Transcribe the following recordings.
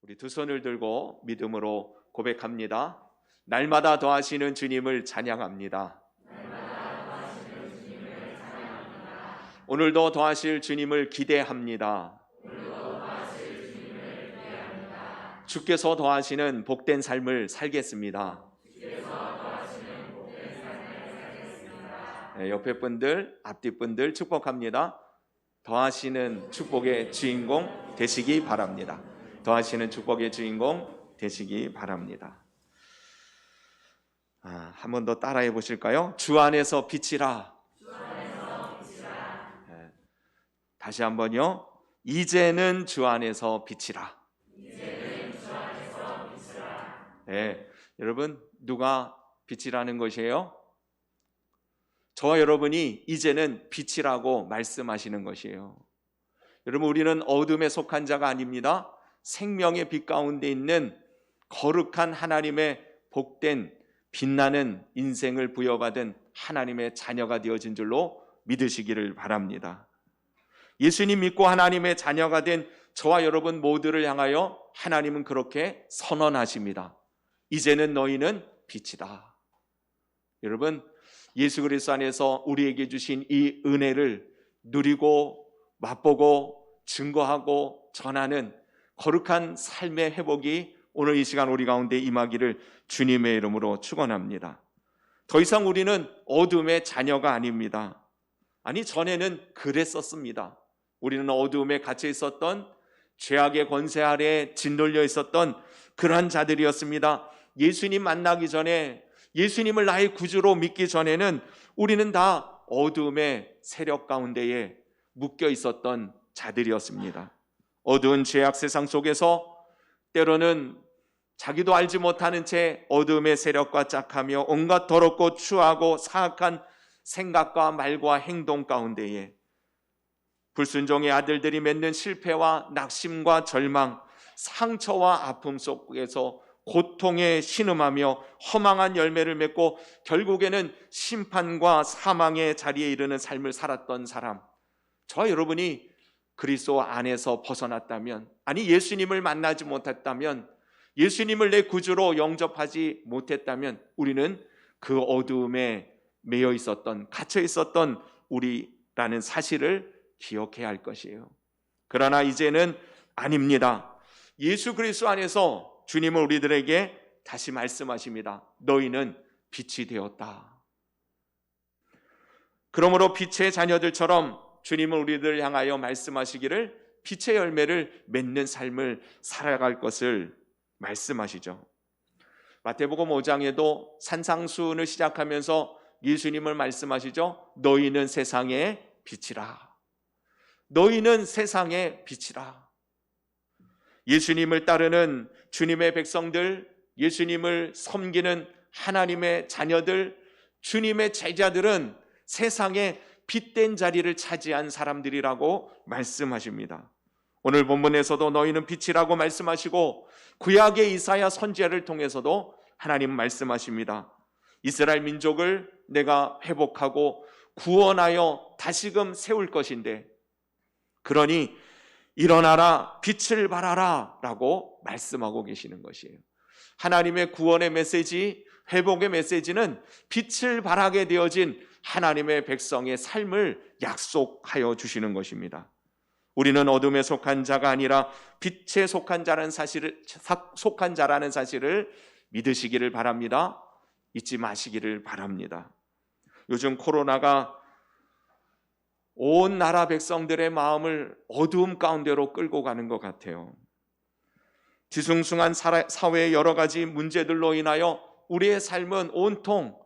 우리 두 손을 들고 믿음으로 고백합니다. 날마다 더하시는 주님을 찬양합니다. 오늘도 더하실 주님을 기대합니다. 주께서 더하시는 복된 삶을 살겠습니다. 네, 옆에 분들, 앞뒤 분들 축복합니다. 더하시는 축복의 주인공 되시기 바랍니다. 더하시는 축복의 주인공 되시기 바랍니다. 한 번 더 따라해 보실까요? 주 안에서 빛이라. 네, 다시 한번요. 이제는 주 안에서 빛이라. 네, 여러분 누가 빛이라는 것이에요? 저와 여러분이 이제는 빛이라고 말씀하시는 것이에요. 여러분, 우리는 어둠에 속한 자가 아닙니다. 생명의 빛 가운데 있는 거룩한 하나님의 복된 빛나는 인생을 부여받은 하나님의 자녀가 되어진 줄로 믿으시기를 바랍니다. 예수님 믿고 하나님의 자녀가 된 저와 여러분 모두를 향하여 하나님은 그렇게 선언하십니다. 이제는 너희는 빛이다. 여러분, 예수 그리스도 안에서 우리에게 주신 이 은혜를 누리고 맛보고 증거하고 전하는 거룩한 삶의 회복이 오늘 이 시간 우리 가운데 임하기를 주님의 이름으로 축원합니다. 더 이상 우리는 어둠의 자녀가 아닙니다. 아니, 전에는 그랬었습니다. 우리는 어둠에 갇혀 있었던 죄악의 권세 아래에 짓눌려 있었던 그러한 자들이었습니다. 예수님 만나기 전에, 예수님을 나의 구주로 믿기 전에는 우리는 다 어둠의 세력 가운데에 묶여 있었던 자들이었습니다. 어두운 죄악 세상 속에서 때로는 자기도 알지 못하는 채 어둠의 세력과 짝하며 온갖 더럽고 추하고 사악한 생각과 말과 행동 가운데에 불순종의 아들들이 맺는 실패와 낙심과 절망, 상처와 아픔 속에서 고통에 신음하며 허망한 열매를 맺고 결국에는 심판과 사망의 자리에 이르는 삶을 살았던 사람, 저와 여러분이 그리스도 안에서 벗어났다면, 아니 예수님을 만나지 못했다면, 예수님을 내 구주로 영접하지 못했다면 우리는 그 어두움에 매여 있었던, 갇혀 있었던 우리라는 사실을 기억해야 할 것이에요. 그러나 이제는 아닙니다. 예수 그리스도 안에서 주님은 우리들에게 다시 말씀하십니다. 너희는 빛이 되었다. 그러므로 빛의 자녀들처럼 주님은 우리들을 향하여 말씀하시기를 빛의 열매를 맺는 삶을 살아갈 것을 말씀하시죠. 마태복음 5장에도 산상수훈을 시작하면서 예수님을 말씀하시죠. 너희는 세상의 빛이라. 너희는 세상의 빛이라. 예수님을 따르는 주님의 백성들, 예수님을 섬기는 하나님의 자녀들, 주님의 제자들은 세상의 빛된 자리를 차지한 사람들이라고 말씀하십니다. 오늘 본문에서도 너희는 빛이라고 말씀하시고 구약의 이사야 선지자를 통해서도 하나님 말씀하십니다. 이스라엘 민족을 내가 회복하고 구원하여 다시금 세울 것인데, 그러니 일어나라, 빛을 발하라 라고 말씀하고 계시는 것이에요. 하나님의 구원의 메시지, 회복의 메시지는 빛을 발하게 되어진 하나님의 백성의 삶을 약속하여 주시는 것입니다. 우리는 어둠에 속한 자가 아니라 빛에 속한 자라는 사실을 믿으시기를 바랍니다. 잊지 마시기를 바랍니다. 요즘 코로나가 온 나라 백성들의 마음을 어두움 가운데로 끌고 가는 것 같아요. 뒤숭숭한 사회의 여러 가지 문제들로 인하여 우리의 삶은 온통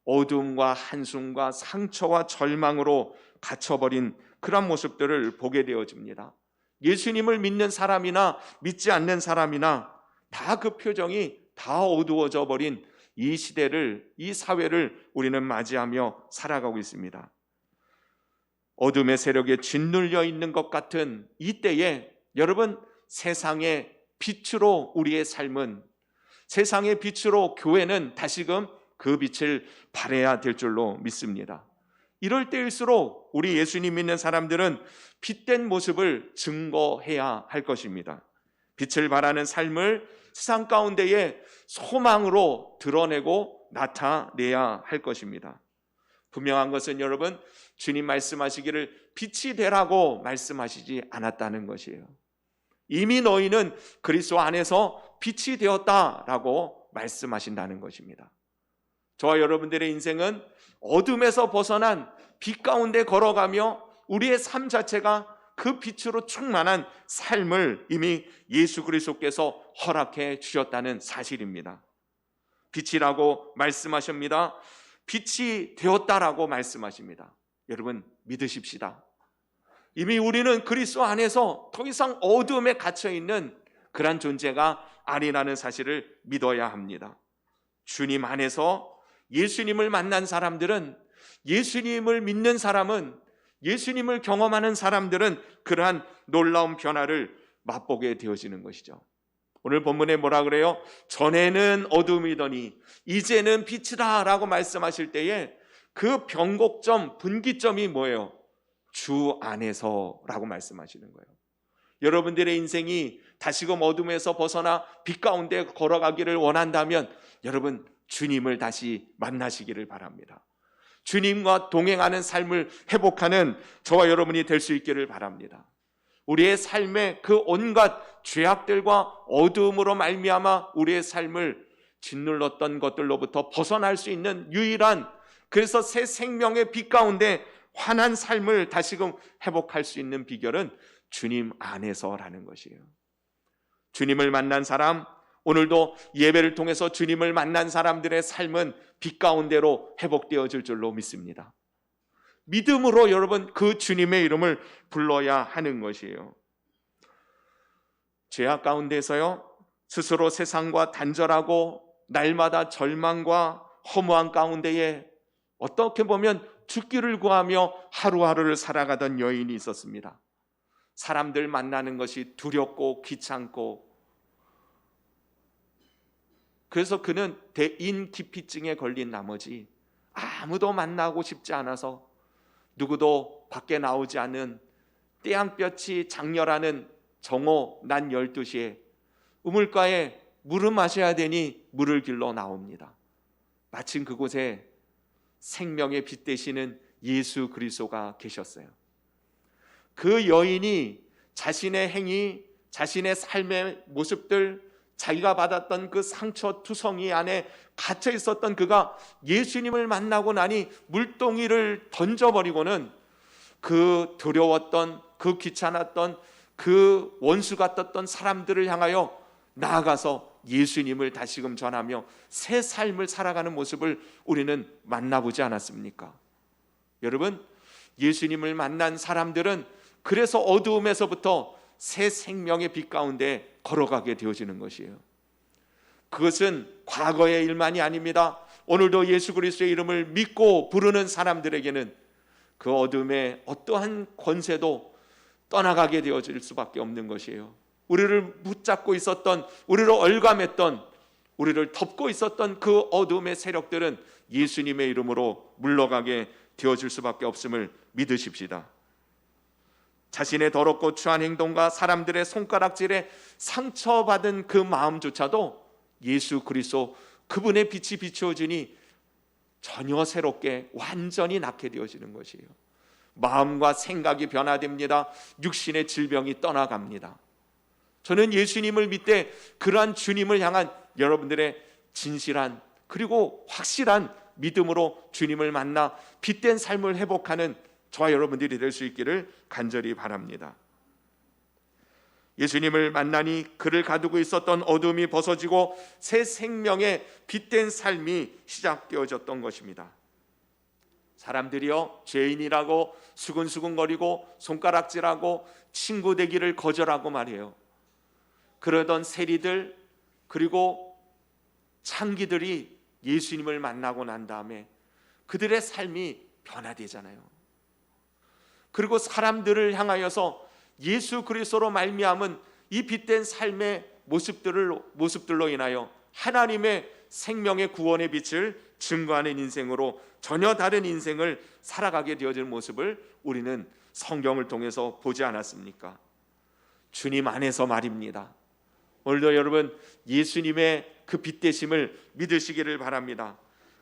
어둠과 한숨과 상처와 절망으로 갇혀버린 그런 모습들을 보게 되어집니다. 예수님을 믿는 사람이나 믿지 않는 사람이나 다 그 표정이 다 어두워져 버린 이 시대를, 이 사회를 우리는 맞이하며 살아가고 있습니다. 어둠의 세력에 짓눌려 있는 것 같은 이때에 여러분, 세상의 빛으로 우리의 삶은, 세상의 빛으로 교회는 다시금 그 빛을 발해야 될 줄로 믿습니다. 이럴 때일수록 우리 예수님 믿는 사람들은 빛된 모습을 증거해야 할 것입니다. 빛을 발하는 삶을 세상 가운데에 소망으로 드러내고 나타내야 할 것입니다. 분명한 것은 여러분, 주님 말씀하시기를 빛이 되라고 말씀하시지 않았다는 것이에요. 이미 너희는 그리스도 안에서 빛이 되었다라고 말씀하신다는 것입니다. 저와 여러분들의 인생은 어둠에서 벗어난 빛 가운데 걸어가며 우리의 삶 자체가 그 빛으로 충만한 삶을 이미 예수 그리스도께서 허락해 주셨다는 사실입니다. 빛이라고 말씀하십니다. 빛이 되었다라고 말씀하십니다. 여러분, 믿으십시다. 이미 우리는 그리스도 안에서 더 이상 어둠에 갇혀 있는 그런 존재가 아니라는 사실을 믿어야 합니다. 주님 안에서 예수님을 만난 사람들은, 예수님을 믿는 사람은, 예수님을 경험하는 사람들은 그러한 놀라운 변화를 맛보게 되어지는 것이죠. 오늘 본문에 뭐라 그래요? 전에는 어둠이더니 이제는 빛이다 라고 말씀하실 때에 그 변곡점, 분기점이 뭐예요? 주 안에서 라고 말씀하시는 거예요. 여러분들의 인생이 다시금 어둠에서 벗어나 빛 가운데 걸어가기를 원한다면 여러분, 주님을 다시 만나시기를 바랍니다. 주님과 동행하는 삶을 회복하는 저와 여러분이 될 수 있기를 바랍니다. 우리의 삶의 그 온갖 죄악들과 어두움으로 말미암아 우리의 삶을 짓눌렀던 것들로부터 벗어날 수 있는 유일한, 그래서 새 생명의 빛 가운데 환한 삶을 다시금 회복할 수 있는 비결은 주님 안에서라는 것이에요. 주님을 만난 사람, 오늘도 예배를 통해서 주님을 만난 사람들의 삶은 빛 가운데로 회복되어질 줄로 믿습니다. 믿음으로 여러분 그 주님의 이름을 불러야 하는 것이에요. 죄악 가운데서요, 스스로 세상과 단절하고 날마다 절망과 허무한 가운데에 어떻게 보면 죽기를 구하며 하루하루를 살아가던 여인이 있었습니다. 사람들 만나는 것이 두렵고 귀찮고, 그래서 그는 대인기피증에 걸린 나머지 아무도 만나고 싶지 않아서 누구도 밖에 나오지 않은 떼양볕이 장렬하는 정오 낮 12시에 우물가에 물을 마셔야 되니 물을 길러 나옵니다. 마침 그곳에 생명의 빛 되시는 예수 그리스도가 계셨어요. 그 여인이 자신의 행위, 자신의 삶의 모습들, 자기가 받았던 그 상처 투성이 안에 갇혀 있었던 그가 예수님을 만나고 나니 물동이를 던져버리고는 그 두려웠던, 그 귀찮았던, 그 원수 같았던 사람들을 향하여 나아가서 예수님을 다시금 전하며 새 삶을 살아가는 모습을 우리는 만나보지 않았습니까? 여러분, 예수님을 만난 사람들은 그래서 어두움에서부터 새 생명의 빛 가운데 걸어가게 되어지는 것이에요. 그것은 과거의 일만이 아닙니다. 오늘도 예수 그리스도의 이름을 믿고 부르는 사람들에게는 그 어둠의 어떠한 권세도 떠나가게 되어질 수밖에 없는 것이에요. 우리를 붙잡고 있었던, 우리를 얼감했던, 우리를 덮고 있었던 그 어둠의 세력들은 예수님의 이름으로 물러가게 되어질 수밖에 없음을 믿으십시다. 자신의 더럽고 추한 행동과 사람들의 손가락질에 상처받은 그 마음조차도 예수 그리스도 그분의 빛이 비추어지니 전혀 새롭게 완전히 낫게 되어지는 것이에요. 마음과 생각이 변화됩니다. 육신의 질병이 떠나갑니다. 저는 예수님을 믿되 그러한 주님을 향한 여러분들의 진실한 그리고 확실한 믿음으로 주님을 만나 빛된 삶을 회복하는 저와 여러분들이 될 수 있기를 간절히 바랍니다. 예수님을 만나니 그를 가두고 있었던 어둠이 벗어지고 새 생명의 빛된 삶이 시작되어졌던 것입니다. 사람들이요, 죄인이라고 수근수근거리고 손가락질하고 친구 되기를 거절하고 말이에요. 그러던 세리들 그리고 창기들이 예수님을 만나고 난 다음에 그들의 삶이 변화되잖아요. 그리고 사람들을 향하여서 예수 그리스도로 말미암은 이 빛된 삶의 모습들로 인하여 하나님의 생명의 구원의 빛을 증거하는 인생으로 전혀 다른 인생을 살아가게 되어질 모습을 우리는 성경을 통해서 보지 않았습니까? 주님 안에서 말입니다. 오늘도 여러분 예수님의 그 빛 되심을 믿으시기를 바랍니다.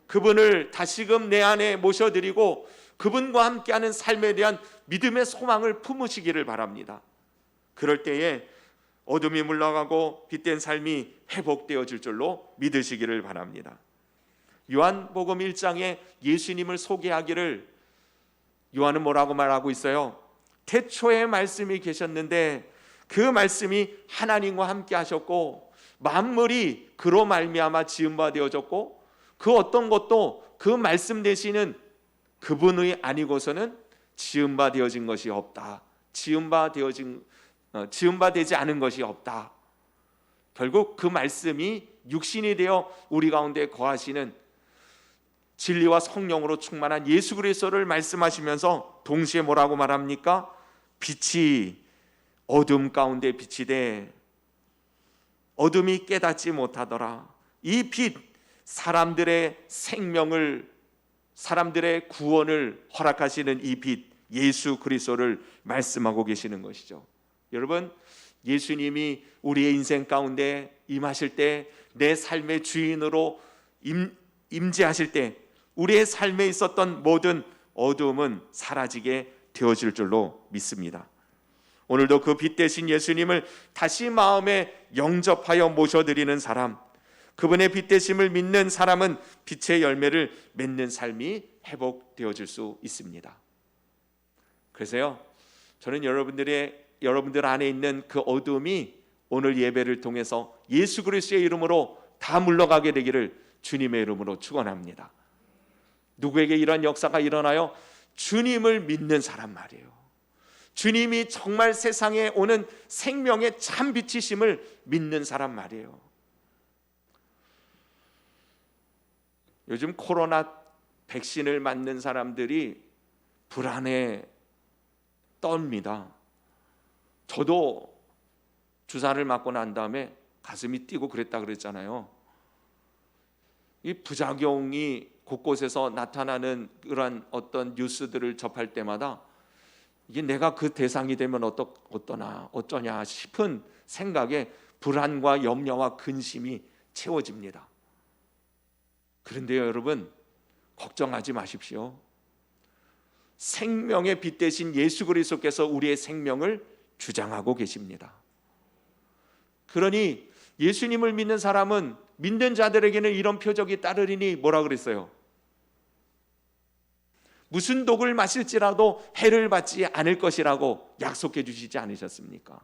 그분을 다시금 내 안에 모셔드리고 그분과 함께하는 삶에 대한 믿음의 소망을 품으시기를 바랍니다. 그럴 때에 어둠이 물러가고 빛된 삶이 회복되어질 줄로 믿으시기를 바랍니다. 요한복음 1장에 예수님을 소개하기를 요한은 뭐라고 말하고 있어요? 태초에 말씀이 계셨는데 그 말씀이 하나님과 함께 하셨고 만물이 그로 말미암아 지은 바 되어졌고 그 어떤 것도 그 말씀 되시는 그분의 아니고서는 지은 바 되어진 것이 없다. 지은 바 되지 않은 것이 없다. 결국 그 말씀이 육신이 되어 우리 가운데 거하시는 진리와 성령으로 충만한 예수 그리스도를 말씀하시면서 동시에 뭐라고 말합니까? 빛이 어둠 가운데 빛이 돼 어둠이 깨닫지 못하더라. 이 빛, 사람들의 생명을, 사람들의 구원을 허락하시는 이 빛, 예수 그리스도를 말씀하고 계시는 것이죠. 여러분, 예수님이 우리의 인생 가운데 임하실 때, 내 삶의 주인으로 임재하실 때 우리의 삶에 있었던 모든 어두움은 사라지게 되어질 줄로 믿습니다. 오늘도 그 빛 대신 예수님을 다시 마음에 영접하여 모셔드리는 사람, 그분의 빛 되심을 믿는 사람은 빛의 열매를 맺는 삶이 회복되어질 수 있습니다. 그래서요, 저는 여러분들 안에 있는 그 어둠이 오늘 예배를 통해서 예수 그리스도의 이름으로 다 물러가게 되기를 주님의 이름으로 축원합니다. 누구에게 이런 역사가 일어나요? 주님을 믿는 사람 말이에요. 주님이 정말 세상에 오는 생명의 참 빛이심을 믿는 사람 말이에요. 요즘 코로나 백신을 맞는 사람들이 불안에 떱니다. 저도 주사를 맞고 난 다음에 가슴이 뛰고 그랬다 그랬잖아요. 이 부작용이 곳곳에서 나타나는 그런 어떤 뉴스들을 접할 때마다 이게 내가 그 대상이 되면 어쩌냐 싶은 생각에 불안과 염려와 근심이 채워집니다. 그런데요, 여러분, 걱정하지 마십시오. 생명의 빛 대신 예수 그리스도께서 우리의 생명을 주장하고 계십니다. 그러니 예수님을 믿는 사람은 믿는 자들에게는 이런 표적이 따르리니 뭐라 그랬어요? 무슨 독을 마실지라도 해를 받지 않을 것이라고 약속해 주시지 않으셨습니까?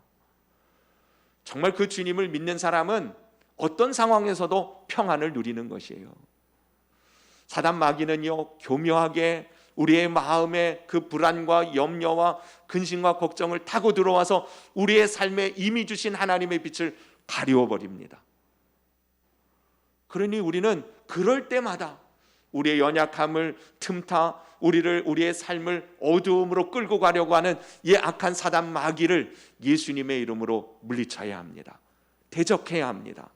정말 그 주님을 믿는 사람은 어떤 상황에서도 평안을 누리는 것이에요. 사단 마귀는요, 교묘하게 우리의 마음에 그 불안과 염려와 근심과 걱정을 타고 들어와서 우리의 삶에 이미 주신 하나님의 빛을 가리워 버립니다. 그러니 우리는 그럴 때마다 우리의 연약함을 틈타 우리의 삶을 어두움으로 끌고 가려고 하는 이 악한 사단 마귀를 예수님의 이름으로 물리쳐야 합니다. 대적해야 합니다.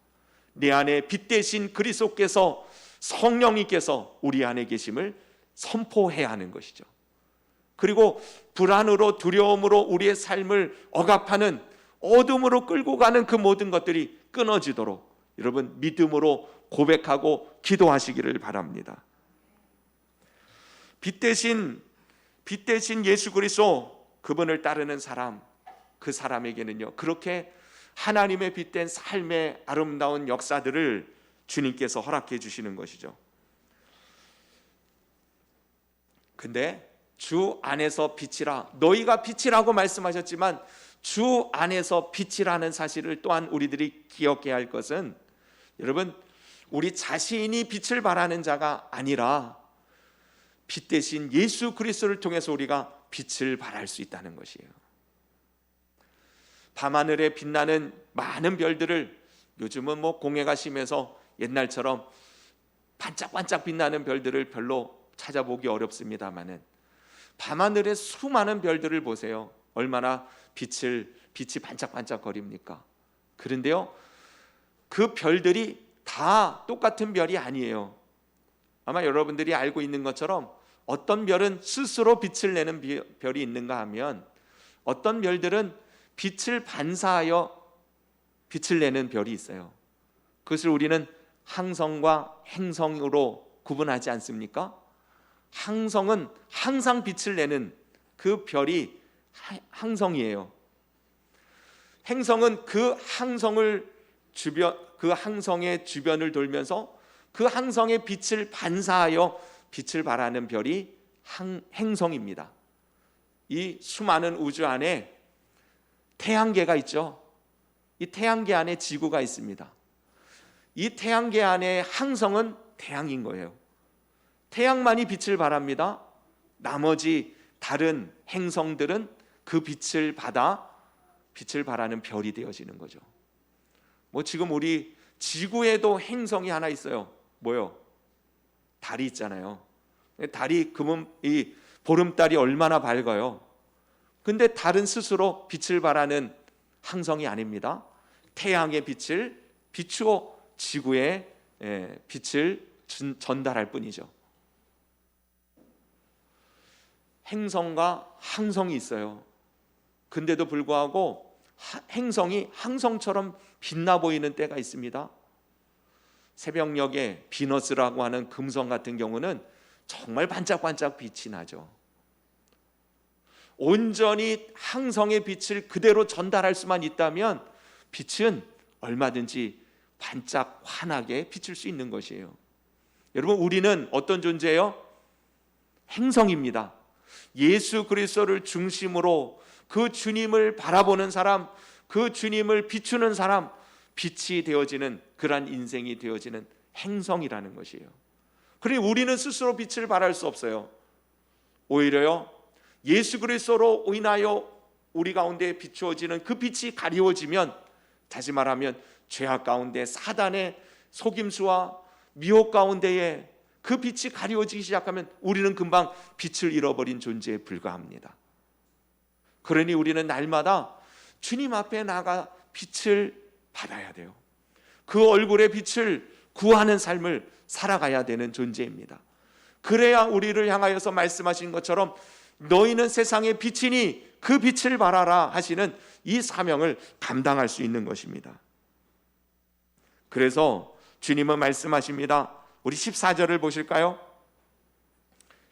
내 안에 빛 대신 그리스도께서, 성령님께서 우리 안에 계심을 선포해야 하는 것이죠. 그리고 불안으로 두려움으로 우리의 삶을 억압하는 어둠으로 끌고 가는 그 모든 것들이 끊어지도록 여러분 믿음으로 고백하고 기도하시기를 바랍니다. 빛 대신 예수 그리스도, 그분을 따르는 사람, 그 사람에게는요, 그렇게 하나님의 빛된 삶의 아름다운 역사들을 주님께서 허락해 주시는 것이죠. 근데 주 안에서 빛이라, 너희가 빛이라고 말씀하셨지만 주 안에서 빛이라는 사실을 또한 우리들이 기억해야 할 것은, 여러분, 우리 자신이 빛을 발하는 자가 아니라 빛 대신 예수 그리스도를 통해서 우리가 빛을 발할 수 있다는 것이에요. 밤하늘에 빛나는 많은 별들을, 요즘은 공해가 심해서 옛날처럼 반짝반짝 빛나는 별들을 별로 찾아보기 어렵습니다만은 밤하늘의 수많은 별들을 보세요. 얼마나 빛이 반짝반짝거립니까? 그런데요, 그 별들이 다 똑같은 별이 아니에요. 아마 여러분들이 알고 있는 것처럼 어떤 별은 스스로 빛을 내는 별이 있는가 하면, 어떤 별들은 빛을 반사하여 빛을 내는 별이 있어요. 그것을 우리는 항성과 행성으로 구분하지 않습니까? 항성은 항상 빛을 내는 그 별이 항성이에요. 행성은 그 항성의 주변을 돌면서 그 항성의 빛을 반사하여 빛을 발하는 별이 행성입니다. 이 수많은 우주 안에 태양계가 있죠. 이 태양계 안에 지구가 있습니다. 이 태양계 안에 항성은 태양인 거예요. 태양만이 빛을 발합니다. 나머지 다른 행성들은 그 빛을 받아 빛을 발하는 별이 되어지는 거죠. 지금 우리 지구에도 행성이 하나 있어요. 뭐요? 달이 있잖아요. 달이 이 보름달이 얼마나 밝아요. 근데 달은 스스로 빛을 발하는 항성이 아닙니다. 태양의 빛을 비추어 지구에 빛을 전달할 뿐이죠. 행성과 항성이 있어요. 근데도 불구하고 행성이 항성처럼 빛나 보이는 때가 있습니다. 새벽녘에 비너스라고 하는 금성 같은 경우는 정말 반짝반짝 빛이 나죠. 온전히 항성의 빛을 그대로 전달할 수만 있다면 빛은 얼마든지 반짝 환하게 비출 수 있는 것이에요. 여러분, 우리는 어떤 존재예요? 행성입니다. 예수 그리스도를 중심으로 그 주님을 바라보는 사람, 그 주님을 비추는 사람, 빛이 되어지는 그러한 인생이 되어지는 행성이라는 것이에요. 그러니 우리는 스스로 빛을 발할 수 없어요. 오히려요, 예수 그리스도로 인하여 우리 가운데 비추어지는 그 빛이 가리워지면, 다시 말하면 죄악 가운데 사단의 속임수와 미혹 가운데에 그 빛이 가리워지기 시작하면 우리는 금방 빛을 잃어버린 존재에 불과합니다. 그러니 우리는 날마다 주님 앞에 나가 빛을 받아야 돼요. 그 얼굴의 빛을 구하는 삶을 살아가야 되는 존재입니다. 그래야 우리를 향하여서 말씀하신 것처럼 너희는 세상의 빛이니 그 빛을 발하라 하시는 이 사명을 감당할 수 있는 것입니다. 그래서 주님은 말씀하십니다. 우리 14절을 보실까요?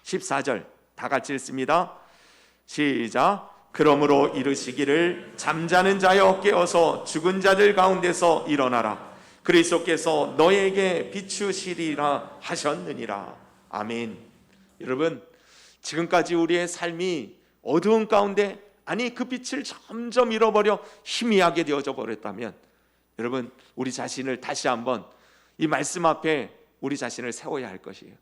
14절 다 같이 읽습니다. 시작. 그러므로 이르시기를 잠자는 자여 깨어서 죽은 자들 가운데서 일어나라. 그리스도께서 너에게 비추시리라 하셨느니라. 아멘. 여러분, 지금까지 우리의 삶이 어두운 가운데, 아니 그 빛을 점점 잃어버려 희미하게 되어져 버렸다면, 여러분, 우리 자신을 다시 한번 이 말씀 앞에 우리 자신을 세워야 할 것이에요.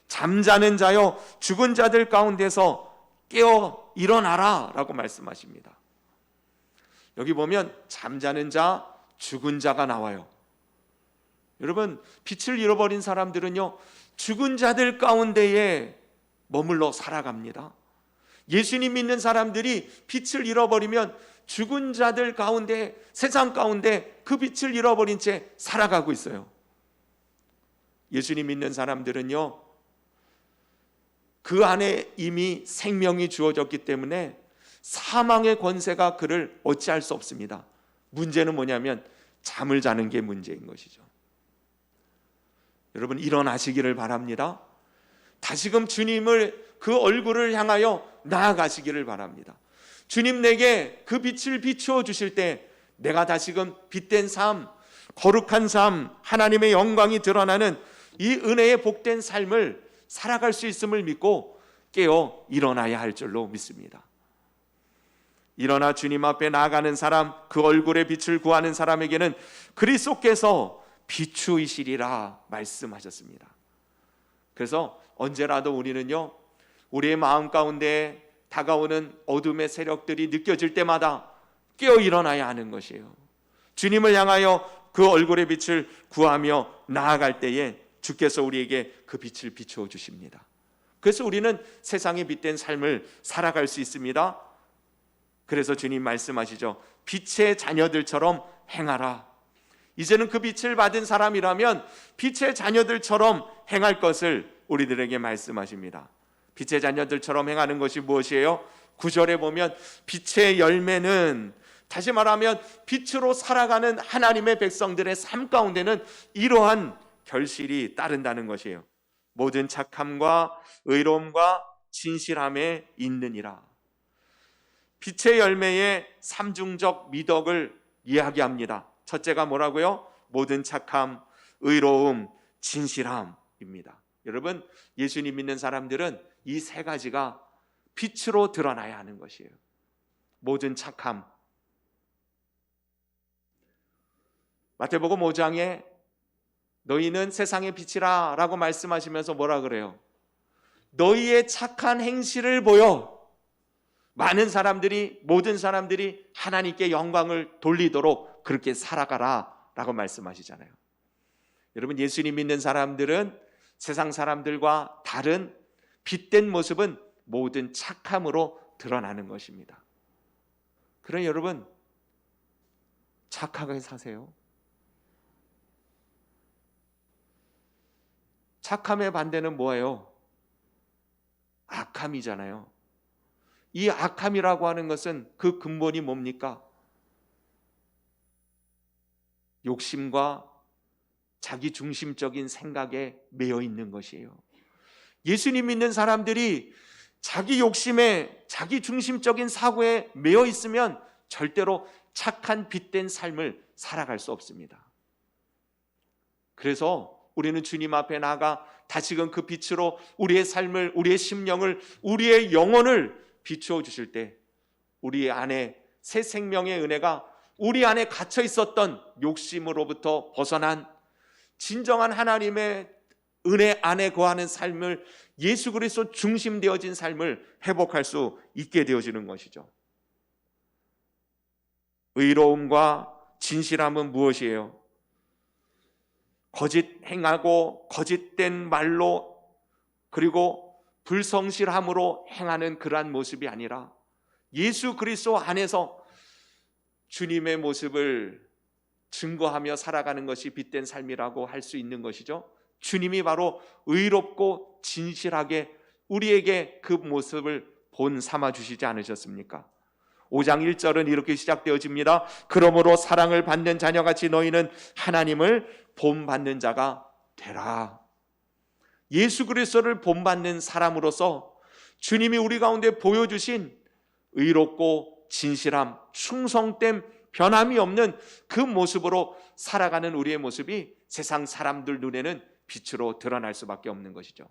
잠자는 자여 죽은 자들 가운데서 깨어 일어나라 라고 말씀하십니다. 여기 보면 잠자는 자, 죽은 자가 나와요. 여러분, 빛을 잃어버린 사람들은요, 죽은 자들 가운데에 머물러 살아갑니다. 예수님 믿는 사람들이 빛을 잃어버리면 죽은 자들 가운데, 세상 가운데 그 빛을 잃어버린 채 살아가고 있어요. 예수님 믿는 사람들은요, 그 안에 이미 생명이 주어졌기 때문에 사망의 권세가 그를 어찌할 수 없습니다. 문제는 뭐냐면 잠을 자는 게 문제인 것이죠. 여러분, 일어나시기를 바랍니다. 다시금 주님을, 그 얼굴을 향하여 나아가시기를 바랍니다. 주님 내게 그 빛을 비추어 주실 때 내가 다시금 빛된 삶, 거룩한 삶, 하나님의 영광이 드러나는 이 은혜의 복된 삶을 살아갈 수 있음을 믿고 깨어 일어나야 할 줄로 믿습니다. 일어나 주님 앞에 나아가는 사람, 그 얼굴의 빛을 구하는 사람에게는 그리스도께서 비추이시리라 말씀하셨습니다. 그래서 언제라도 우리는요, 우리의 마음 가운데 다가오는 어둠의 세력들이 느껴질 때마다 깨어 일어나야 하는 것이에요. 주님을 향하여 그 얼굴의 빛을 구하며 나아갈 때에 주께서 우리에게 그 빛을 비추어 주십니다. 그래서 우리는 세상에 빛된 삶을 살아갈 수 있습니다. 그래서 주님 말씀하시죠. 빛의 자녀들처럼 행하라. 이제는 그 빛을 받은 사람이라면 빛의 자녀들처럼 행할 것을 우리들에게 말씀하십니다. 빛의 자녀들처럼 행하는 것이 무엇이에요? 9절에 보면 빛의 열매는 다시 말하면 빛으로 살아가는 하나님의 백성들의 삶 가운데는 이러한 결실이 따른다는 것이에요. 모든 착함과 의로움과 진실함에 있느니라. 빛의 열매의 삼중적 미덕을 이야기합니다. 첫째가 뭐라고요? 모든 착함, 의로움, 진실함입니다. 여러분, 예수님 믿는 사람들은 이 세 가지가 빛으로 드러나야 하는 것이에요. 모든 착함. 마태복음 5장에 너희는 세상의 빛이라 라고 말씀하시면서 뭐라 그래요? 너희의 착한 행실을 보여 많은 사람들이, 모든 사람들이 하나님께 영광을 돌리도록 그렇게 살아가라 라고 말씀하시잖아요. 여러분, 예수님 믿는 사람들은 세상 사람들과 다른 빛된 모습은 모든 착함으로 드러나는 것입니다. 그러니 여러분, 착하게 사세요. 착함의 반대는 뭐예요? 악함이잖아요. 이 악함이라고 하는 것은 그 근본이 뭡니까? 욕심과 자기 중심적인 생각에 매여 있는 것이에요. 예수님 믿는 사람들이 자기 욕심에, 자기 중심적인 사고에 매여 있으면 절대로 착한 빛된 삶을 살아갈 수 없습니다. 그래서 우리는 주님 앞에 나아가 다시금 그 빛으로 우리의 삶을, 우리의 심령을, 우리의 영혼을 비추어 주실 때 우리 안에 새 생명의 은혜가, 우리 안에 갇혀 있었던 욕심으로부터 벗어난 진정한 하나님의 은혜 안에 거하는 삶을, 예수 그리스도 중심되어진 삶을 회복할 수 있게 되어지는 것이죠. 의로움과 진실함은 무엇이에요? 거짓 행하고 거짓된 말로 그리고 불성실함으로 행하는 그러한 모습이 아니라 예수 그리스도 안에서 주님의 모습을 증거하며 살아가는 것이 빛된 삶이라고 할 수 있는 것이죠. 주님이 바로 의롭고 진실하게 우리에게 그 모습을 본 삼아 주시지 않으셨습니까? 5장 1절은 이렇게 시작되어집니다. 그러므로 사랑을 받는 자녀같이 너희는 하나님을 본받는 자가 되라. 예수 그리스도를 본받는 사람으로서 주님이 우리 가운데 보여주신 의롭고 진실함, 충성됨, 변함이 없는 그 모습으로 살아가는 우리의 모습이 세상 사람들 눈에는 빛으로 드러날 수밖에 없는 것이죠.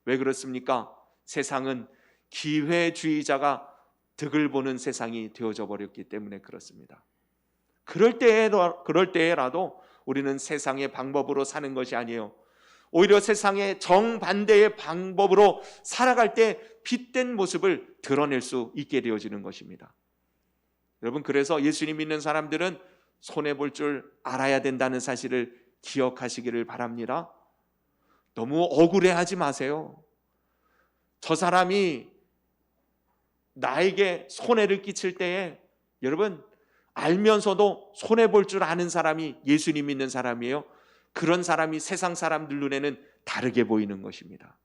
왜 그렇습니까? 세상은 기회주의자가 득을 보는 세상이 되어져 버렸기 때문에 그렇습니다. 그럴 때라도 우리는 세상의 방법으로 사는 것이 아니에요. 오히려 세상의 정반대의 방법으로 살아갈 때 빛된 모습을 드러낼 수 있게 되어지는 것입니다. 여러분, 그래서 예수님 믿는 사람들은 손해볼 줄 알아야 된다는 사실을 기억하시기를 바랍니다. 너무 억울해하지 마세요. 저 사람이 나에게 손해를 끼칠 때에 여러분, 알면서도 손해볼 줄 아는 사람이 예수님 믿는 사람이에요. 그런 사람이 세상 사람들 눈에는 다르게 보이는 것입니다.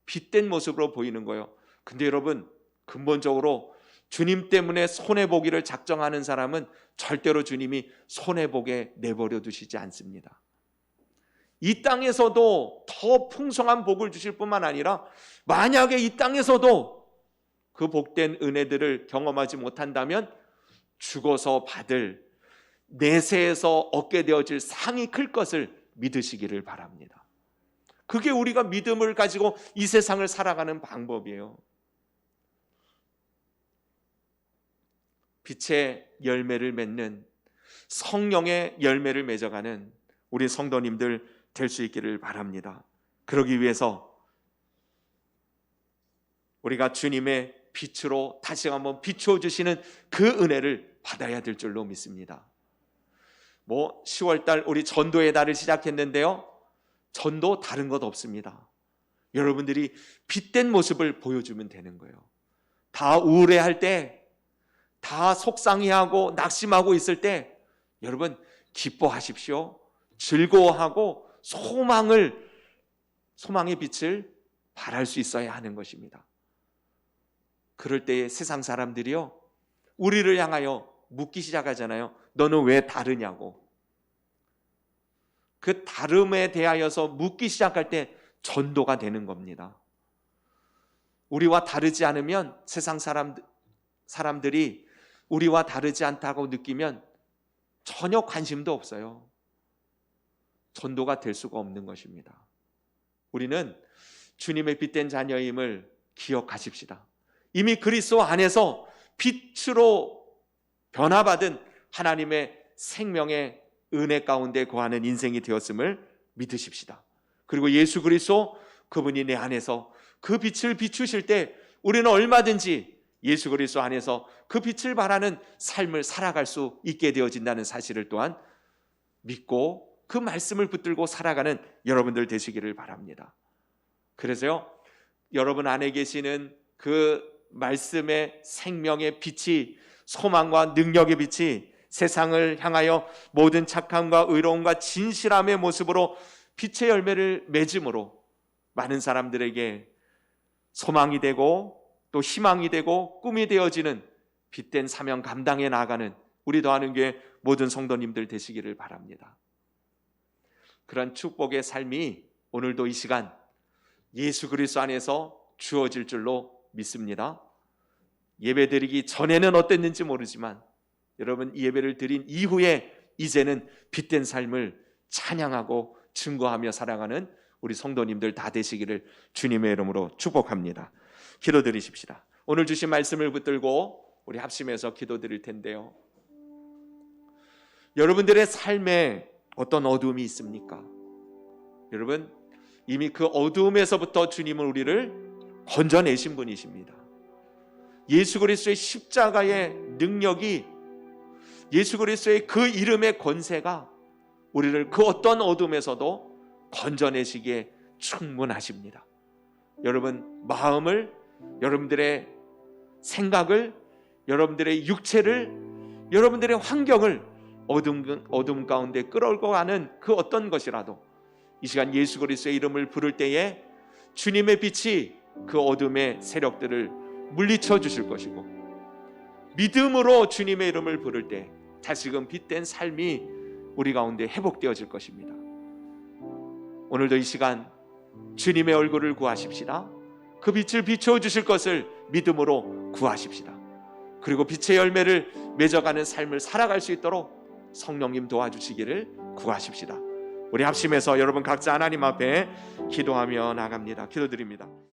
빛된 모습으로 보이는 거예요. 근데 여러분, 근본적으로 주님 때문에 손해보기를 작정하는 사람은 절대로 주님이 손해보게 내버려 두시지 않습니다. 이 땅에서도 더 풍성한 복을 주실 뿐만 아니라 만약에 이 땅에서도 그 복된 은혜들을 경험하지 못한다면 죽어서 받을, 내세에서 얻게 되어질 상이 클 것을 믿으시기를 바랍니다. 그게 우리가 믿음을 가지고 이 세상을 살아가는 방법이에요. 빛의 열매를 맺는, 성령의 열매를 맺어가는 우리 성도님들 될 수 있기를 바랍니다. 그러기 위해서 우리가 주님의 빛으로 다시 한번 비추어 주시는 그 은혜를 받아야 될 줄로 믿습니다. 10월달 우리 전도의 달을 시작했는데요, 전도 다른 것 없습니다. 여러분들이 빛된 모습을 보여주면 되는 거예요. 다 우울해할 때, 다 속상해하고 낙심하고 있을 때 여러분 기뻐하십시오. 즐거워하고 소망의 빛을 발할 수 있어야 하는 것입니다. 그럴 때에 세상 사람들이요, 우리를 향하여 묻기 시작하잖아요. 너는 왜 다르냐고. 그 다름에 대하여서 묻기 시작할 때 전도가 되는 겁니다. 우리와 다르지 않으면 세상 사람들이 우리와 다르지 않다고 느끼면 전혀 관심도 없어요. 전도가 될 수가 없는 것입니다. 우리는 주님의 빛된 자녀임을 기억하십시다. 이미 그리스도 안에서 빛으로 변화받은 하나님의 생명의 은혜 가운데 거하는 인생이 되었음을 믿으십시다. 그리고 예수 그리스도 그분이 내 안에서 그 빛을 비추실 때 우리는 얼마든지 예수 그리스도 안에서 그 빛을 발하는 삶을 살아갈 수 있게 되어진다는 사실을 또한 믿고 그 말씀을 붙들고 살아가는 여러분들 되시기를 바랍니다. 그래서요, 여러분 안에 계시는 그 말씀의 생명의 빛이, 소망과 능력의 빛이 세상을 향하여 모든 착함과 의로움과 진실함의 모습으로 빛의 열매를 맺음으로 많은 사람들에게 소망이 되고 또 희망이 되고 꿈이 되어지는 빛된 사명 감당해 나가는 우리 더하는교회 모든 성도님들 되시기를 바랍니다. 그런 축복의 삶이 오늘도 이 시간 예수 그리스도 안에서 주어질 줄로 믿습니다. 예배드리기 전에는 어땠는지 모르지만 여러분, 이 예배를 드린 이후에 이제는 빛된 삶을 찬양하고 증거하며 살아가는 우리 성도님들 다 되시기를 주님의 이름으로 축복합니다. 기도드리십시다. 오늘 주신 말씀을 붙들고 우리 합심해서 기도드릴 텐데요, 여러분들의 삶에 어떤 어두움이 있습니까? 여러분, 이미 그 어두움에서부터 주님은 우리를 건져내신 분이십니다. 예수 그리스도의 십자가의 능력이, 예수 그리스도의 그 이름의 권세가 우리를 그 어떤 어둠에서도 건져내시기에 충분하십니다. 여러분 마음을, 여러분들의 생각을, 여러분들의 육체를, 여러분들의 환경을 어둠 가운데 끌어올고 가는 그 어떤 것이라도 이 시간 예수 그리스도의 이름을 부를 때에 주님의 빛이 그 어둠의 세력들을 물리쳐 주실 것이고, 믿음으로 주님의 이름을 부를 때 다시금 빛된 삶이 우리 가운데 회복되어질 것입니다. 오늘도 이 시간 주님의 얼굴을 구하십시다. 그 빛을 비추어 주실 것을 믿음으로 구하십시다. 그리고 빛의 열매를 맺어가는 삶을 살아갈 수 있도록 성령님 도와주시기를 구하십시다. 우리 합심해서 여러분 각자 하나님 앞에 기도하며 나갑니다. 기도드립니다.